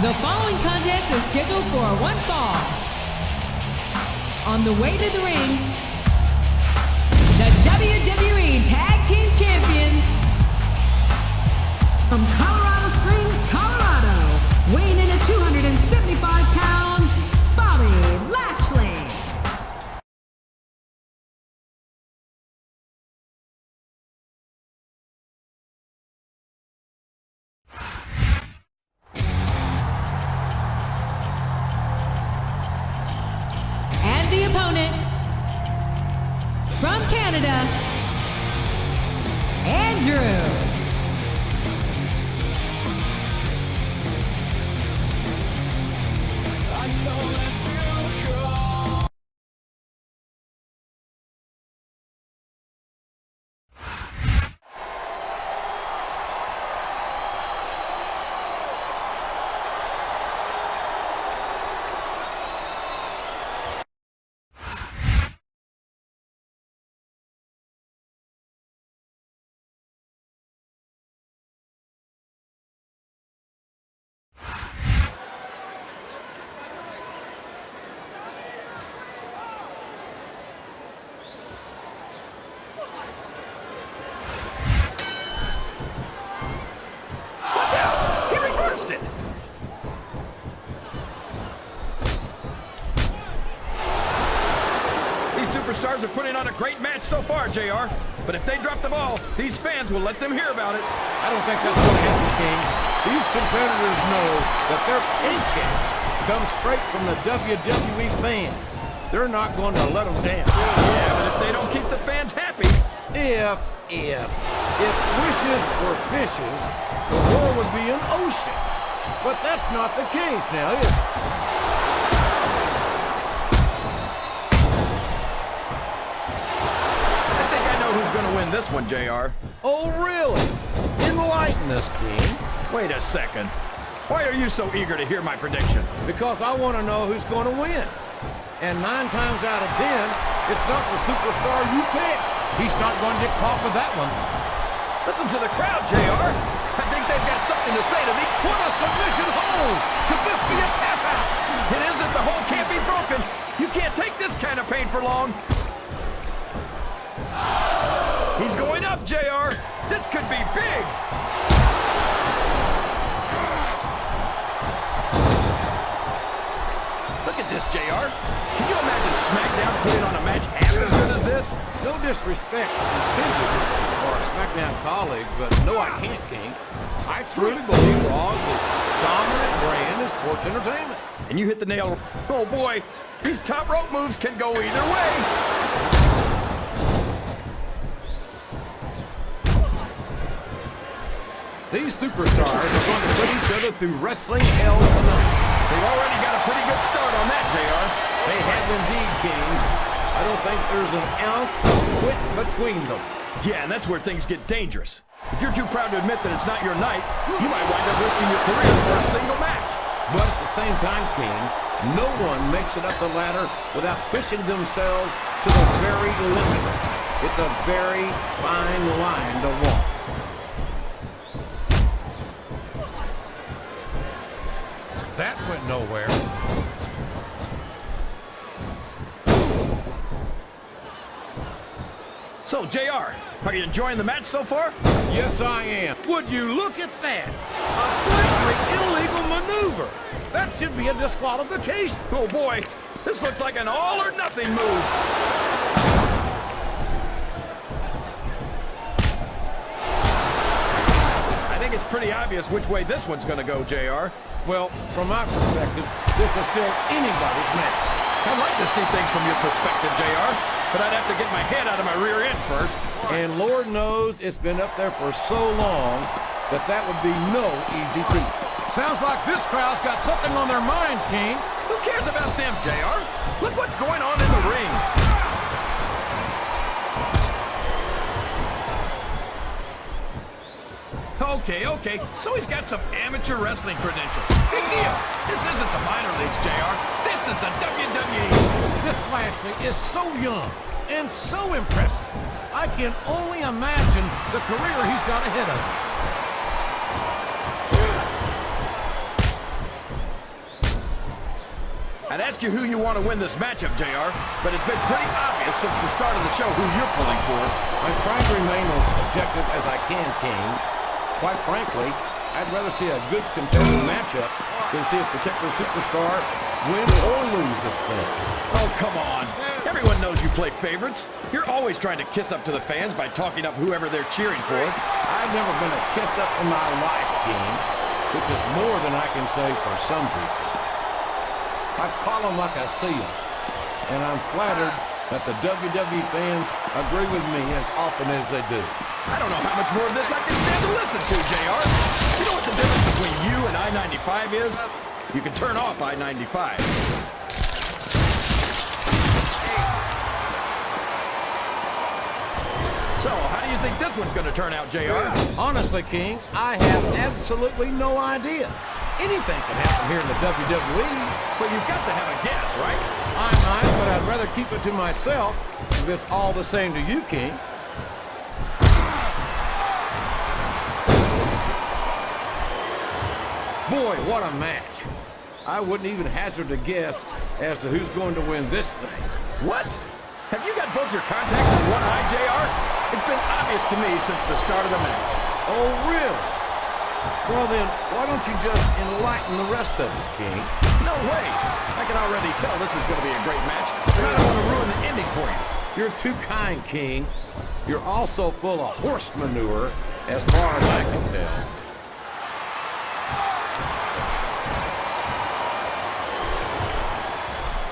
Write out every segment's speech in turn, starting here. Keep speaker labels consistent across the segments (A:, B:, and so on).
A: The following contest is scheduled for one fall. On the way to the ring, the WWE Tag Team Champions from Colorado Springs, Colorado, weighing in at 275 pounds, Bobby Lashley. And the opponent, from Canada, Andrew.
B: It. These superstars are putting on a great match so far, JR. But if they drop the ball, these fans will let them hear about it.
C: I don't think that's going to happen, King. These competitors know that their paychecks come straight from the WWE fans. They're not going to let them down.
B: Yeah, but if they don't keep the fans happy...
C: If wishes were fishes, the world would be an ocean. But that's not the case now, is it?
B: I think I know who's going to win this one, JR.
C: Oh, really? Enlighten us, King.
B: Wait a second. Why are you so eager to hear my prediction?
C: Because I want to know who's going to win. And 9 times out of 10, it's not the superstar you pick. He's not going to get caught with that one.
B: Listen to the crowd, JR. I think they've got something to say to me.
C: What a submission hold! Could this be a tap out?
B: It isn't. The hold can't be broken. You can't take this kind of pain for long. He's going up, JR. This could be big. Look at this, JR. Can you imagine SmackDown putting on a match half as good as this?
C: No disrespect intended for our SmackDown colleagues, but no, I can't, King. I truly believe Raw's a dominant brand in sports entertainment.
B: And you hit the nail. Oh, boy. These top rope moves can go either way.
C: These superstars are going to put each other through wrestling hell tonight.
B: They've already got a pretty good start on that, JR.
C: They have indeed, King. I don't think there's an ounce of quit between them.
B: Yeah, and that's where things get dangerous. If you're too proud to admit that it's not your night, you might wind up risking your career for a single match.
C: But at the same time, King, no one makes it up the ladder without pushing themselves to the very limit. It's a very fine line to walk. That went nowhere.
B: So, JR, are you enjoying the match so far?
C: Yes, I am. Would you look at that? A blatantly illegal maneuver. That should be a disqualification.
B: Oh, boy. This looks like an all-or-nothing move. I think it's pretty obvious which way this one's going to go, JR.
C: Well, from my perspective, this is still anybody's match.
B: I'd like to see things from your perspective, JR, but I'd have to get my head out of my rear end first.
C: And Lord knows it's been up there for so long that that would be no easy feat. Sounds like this crowd's got something on their minds, King.
B: Who cares about them, JR? Look what's going on in the ring. Okay, so he's got some amateur wrestling credentials. Big deal. This isn't the minor leagues, JR. This is the WWE.
C: This Lashley is so young and so impressive. I can only imagine the career he's got ahead of him.
B: I'd ask you who you want to win this matchup, JR, but it's been pretty obvious since the start of the show who you're pulling for.
C: I'm trying to remain as objective as I can, King. Quite frankly, I'd rather see a good competitive matchup than see a particular superstar win or lose this thing.
B: Oh, come on. Everyone knows you play favorites. You're always trying to kiss up to the fans by talking up whoever they're cheering for.
C: I've never been a kiss up in my life, King, which is more than I can say for some people. I call them like I see them, and I'm flattered that the WWE fans agree with me as often as they do.
B: I don't know how much more of this I can stand to listen to, JR. You know what the difference between you and I-95 is? You can turn off I-95. So, how do you think this one's going to turn out, JR?
C: Honestly, King, I have absolutely no idea. Anything can happen here in the WWE.
B: But you've got to have a guess, right?
C: I might, but I'd rather keep it to myself if it's all the same to you, King. Boy, what a match. I wouldn't even hazard a guess as to who's going to win this thing.
B: What? Have you got both your contacts in one eye, JR? It's been obvious to me since the start of the match.
C: Oh, really? Well then, why don't you just enlighten the rest of us, King?
B: No way! I can already tell this is going to be a great match, and I don't want to ruin the ending for you.
C: You're too kind, King. You're also full of horse manure, as far as I can tell.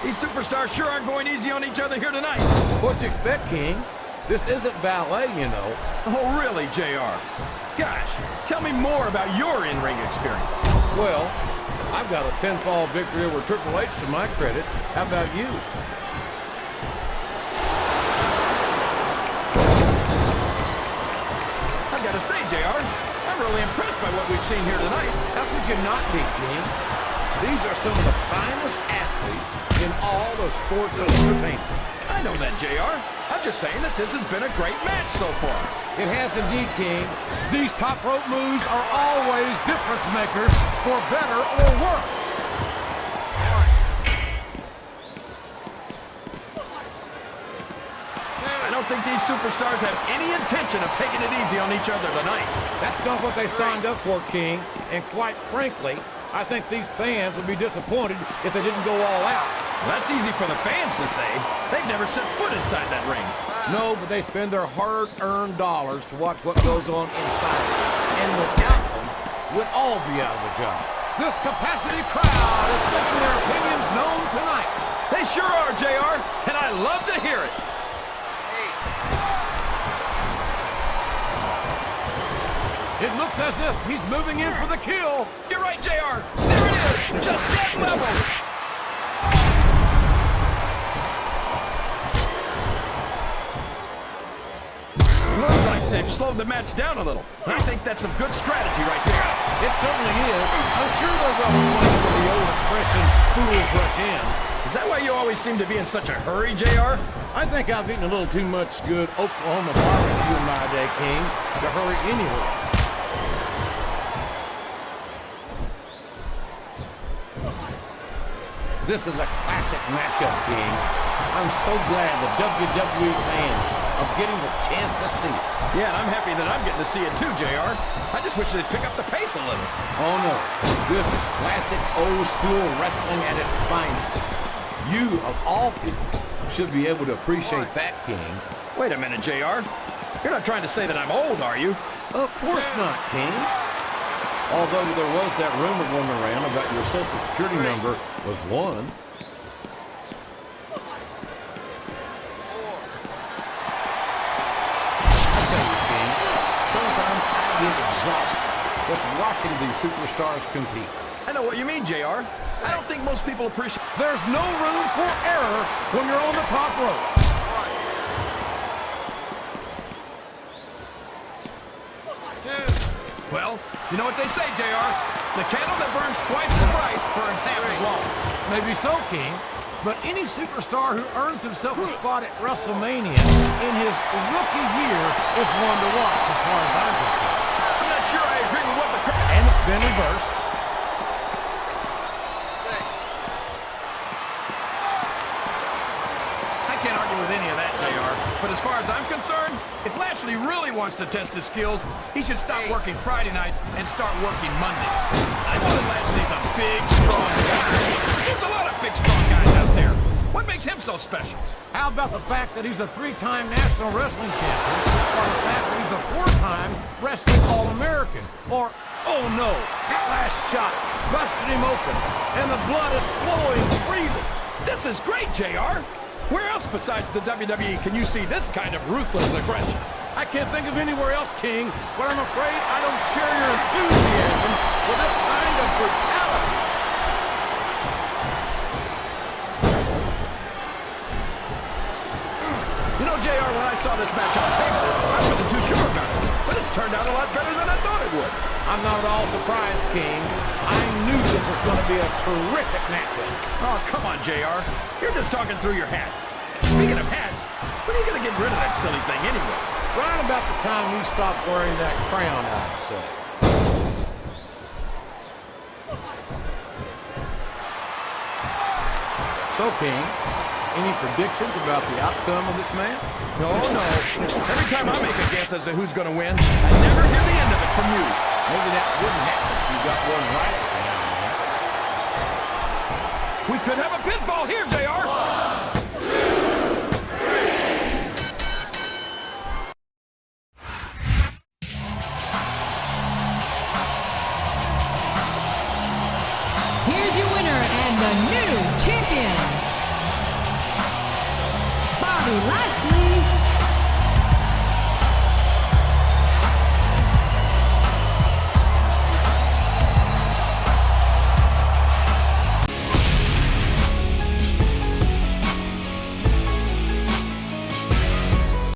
B: These superstars sure aren't going easy on each other here tonight.
C: What'd you expect, King? This isn't ballet, you know.
B: Oh, really, JR? Gosh, tell me more about your in-ring experience.
C: Well, I've got a pinfall victory over Triple H to my credit. How about you?
B: I've got to say, JR, I'm really impressed by what we've seen here tonight.
C: How could you not be, King? These are some of the finest athletes in all of sports and entertainment.
B: I know that, JR. I'm just saying that this has been a great match so far.
C: It has indeed, King. These top rope moves are always difference makers, for better or worse.
B: I don't think these superstars have any intention of taking it easy on each other tonight.
C: That's not what they signed up for, King. And quite frankly, I think these fans would be disappointed if they didn't go all out.
B: That's easy for the fans to say. They've never set foot inside that ring.
C: No, but they spend their hard-earned dollars to watch what goes on inside. And without them, we'd all be out of a job. This capacity crowd is making their opinions known tonight.
B: They sure are, JR, and I love to hear it.
C: It looks as if he's moving in for the kill.
B: You're right, JR. There it is, the dead level. Looks like they've slowed the match down a little. I think that's some good strategy right there.
C: It certainly is. I'm sure they're going to play with the old expression, fools rush in.
B: Is that why you always seem to be in such a hurry, JR?
C: I think I've eaten a little too much good Oklahoma barbecue in my day, King, to hurry anywhere. This is a classic matchup, King. I'm so glad the WWE fans are getting the chance to see it.
B: Yeah, and I'm happy that I'm getting to see it too, JR. I just wish they'd pick up the pace a little.
C: Oh, no. This is classic old-school wrestling at its finest. You, of all people, should be able to appreciate that, King.
B: Wait a minute, JR. You're not trying to say that I'm old, are you?
C: Of course not, King. Although there was that rumor going around about your Social Security number was 1. I'll tell you, King, sometimes I get exhausted just watching these superstars compete.
B: I know what you mean, JR. I don't think most people appreciate...
C: There's no room for error when you're on the top rope.
B: Well, you know what they say, JR. The candle that burns twice as bright burns half as long.
C: Maybe so, King. But any superstar who earns himself a spot at WrestleMania in his rookie year is one to watch, as far as I'm concerned.
B: I'm not sure I agree with what the...
C: And it's been reversed.
B: as far as I'm concerned, if Lashley really wants to test his skills, he should stop working Friday nights and start working Mondays. I know that Lashley's a big, strong guy. There's a lot of big, strong guys out there. What makes him so special?
C: How about the fact that he's a 3-time National Wrestling Champion, or the fact that he's a 4-time Wrestling All-American, or, oh no, that last shot busted him open, and the blood is flowing freely.
B: This is great, JR. Where else besides the WWE can you see this kind of ruthless aggression?
C: I can't think of anywhere else, King, but I'm afraid I don't share your enthusiasm for this kind of brutality.
B: You know, JR, when I saw this match on paper, I wasn't too sure about it, but it's turned out a lot better than I thought it would.
C: I'm not at all surprised, King. I knew this was going to be a terrific matchup.
B: Oh, come on, JR. You're just talking through your hat. Speaking of hats, when are you going to get rid of that silly thing anyway?
C: Right about the time you stop wearing that crown, I'd say. So, King, any predictions about the outcome of this match?
B: No. Every time I make a guess as to who's going to win, I never hear the end of it from you.
C: Maybe that wouldn't happen if you got one right.
B: We could have a pinfall here, JR.
A: Here's your winner and the new champion, Bobby Lashley.